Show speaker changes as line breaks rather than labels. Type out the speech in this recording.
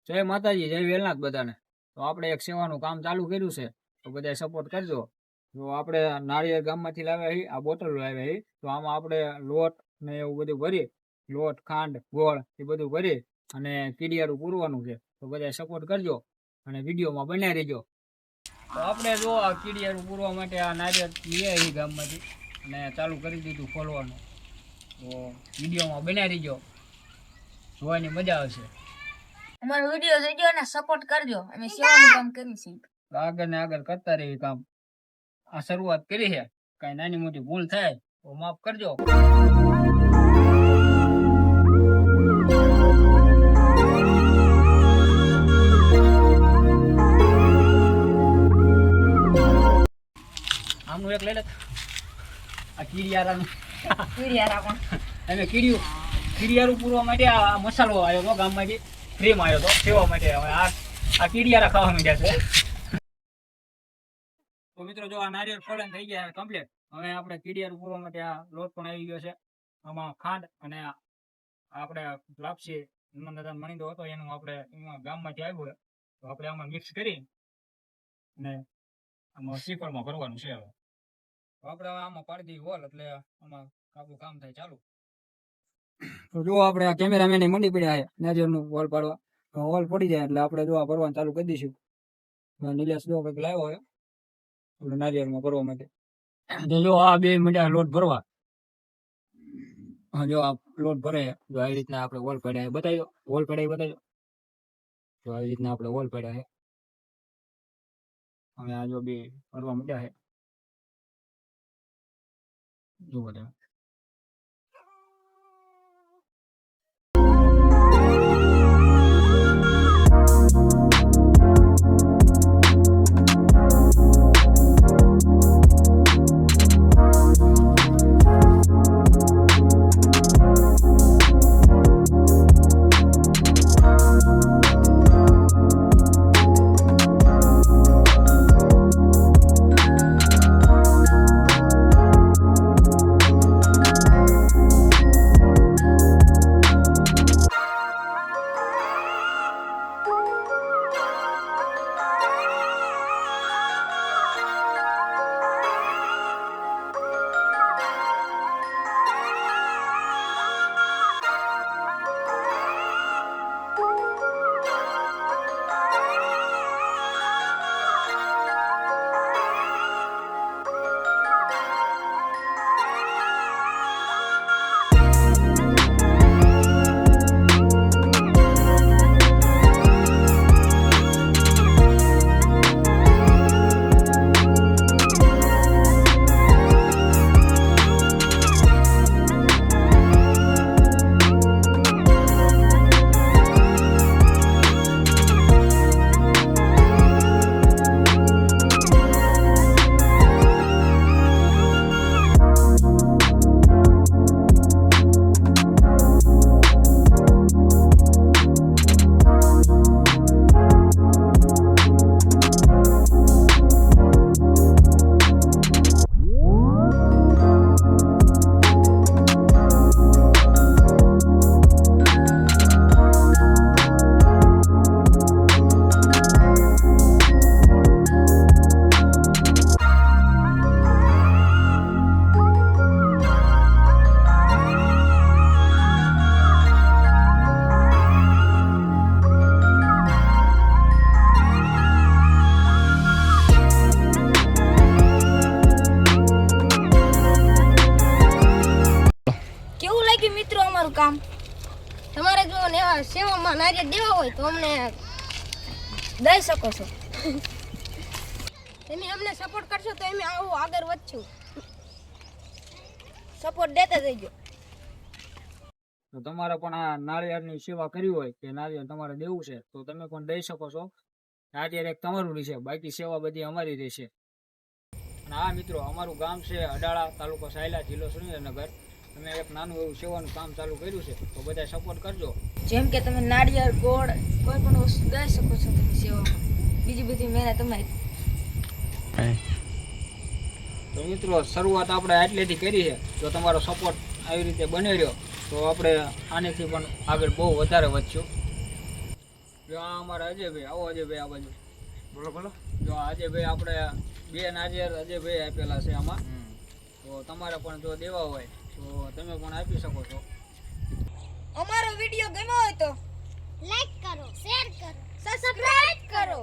જય માતાજી, જય વેલનાથ બધાને. તો આપણે એક સેવાનું કામ ચાલુ કર્યું છે, તો બધા સપોર્ટ કરજો. જો આપણે નાળિયેર ગામમાંથી લાવ્યા છીએ, આ બોટલ લાવ્યા છીએ, તો આમાં આપણે લોટ ને એવું બધું ભરી, લોટ, ખાંડ, ગોળ એ બધું ભરી અને કીડિયારું પૂરવાનું છે. તો બધા સપોર્ટ કરજો અને વિડીયોમાં બનાવી રહેજો. તો આપણે જો આ કીડિયારું પૂરવા માટે આ નાળિયેર લઈ આવી ગામમાંથી અને ચાલુ કરી દીધું ખોલવાનું. તો વિડીયોમાં બનાવી રહેજો, જોવાની મજા આવશે.
અમારો વિડિયો જોજો અને સપોર્ટ કરજો. અમે સેવાનું કામ કરીએ છીએ.
આગળ ને આગળ કરતા રહીએ કામ. આ શરૂઆત કરી છે, કઈ નાની મોટી ભૂલ થાય તો માફ કરજો. આમનું એક લઈ લે, આ કીડિયારાનું અમે કીડિયારું પૂરવા માટે આ મસાલો આવ્યો હતો ગામમાંથી, ક્રીમ આવ્યો હતો સેવા માટે. હવે આ કીડિયારા ખાવા માંડ્યા છે. તો મિત્રો જો આ નારિયેળ ફોડન થઈ ગયા કમ્પ્લીટ. હવે આપણે કીડિયારું પૂરવા માટે આ લોટ પણ આવી ગયો છે. આમાં ખાંડ અને આપણે લાપસી દાદા મણીદો હતો એનું આપણે એમાં ગામમાંથી આવ્યું, તો આપણે આમાં મિક્સ કરી અને આમાં શ્રીફળમાં ભરવાનું છે. હવે તો આપણે આમાં પાડી દઈએ હોલ, એટલે આમાં આપણું કામ થાય ચાલુ. તો જો આપણે આ કેમેરામેન મંડી પડ્યા છે નારિયેળનું હોલ પાડવા. હોલ પડી જાય એટલે આપણે જો આ ભરવાનું ચાલુ કરી દઈશું. નિલેશ જો કંઈક લાવ્યો હોય આપણે નારિયેળમાં ભરવા માટે. જો આ બે મીડિયા લોટ ભરવા. જો આ લોટ ભરે, જો આવી રીતના આપણે હોલ પડ્યા બતાવી દો. હોલ પડ્યા બતાવી દો. તો આવી રીતના આપણે હોલ પડ્યા છે. હવે આ જો બે ભરવા માંડ્યા છે, જો બધા.
મિત્રો અમારું કામ તમારે જો એવા સેવામાં નારિયેળ દેવા હોય તો અમને દઈ શકો છો. તમે અમને સપોર્ટ કરશો તો અમે આવું આગળ વધશું. સપોર્ટ દેતા જજો.
તો તમારે પણ આ નાળિયેરની સેવા કરવી હોય કે નાળિયેર તમારે દેવું છે તો તમે પણ દઈ શકો છો. નાળિયેર એક તમારું રહેશે, બાકી સેવા બધી અમારી રહેશે. અને આ મિત્રો અમારું ગામ છે અડાળા, તાલુકો સાયલા, જિલ્લો સુરેન્દ્રનગર. તમે એક નાનું એવું સેવાનું કામ ચાલુ કર્યું છે, તો બધા સપોર્ટ કરજો.
જેમ કે તમે નાળિયેર, ગોળ, કોઈ પણ વસ્તુ દઈ શકો છો તમે સેવામાં. બીજી બધી મહેનત તમારી.
તો મિત્રો શરૂઆત આપણે આટલેથી કરી છે. જો તમારો સપોર્ટ આવી રીતે બની રહ્યો તો આપણે આનેથી પણ આગળ બહુ વધારે વધશું. જો આ અમારા અજયભાઈ, આવો અજયભાઈ આ બાજુ.
બોલો બોલો.
જો આ અજયભાઈ આપણે 2 નારિયેળ અજયભાઈ આપેલા છે આમાં. તો તમારે પણ જો દેવા હોય તો તમે પણ આપી શકો છો.
અમારો વિડિયો ગમ્યો હોય તો લાઈક કરો, શેર કરો, સબસ્ક્રાઇબ કરો.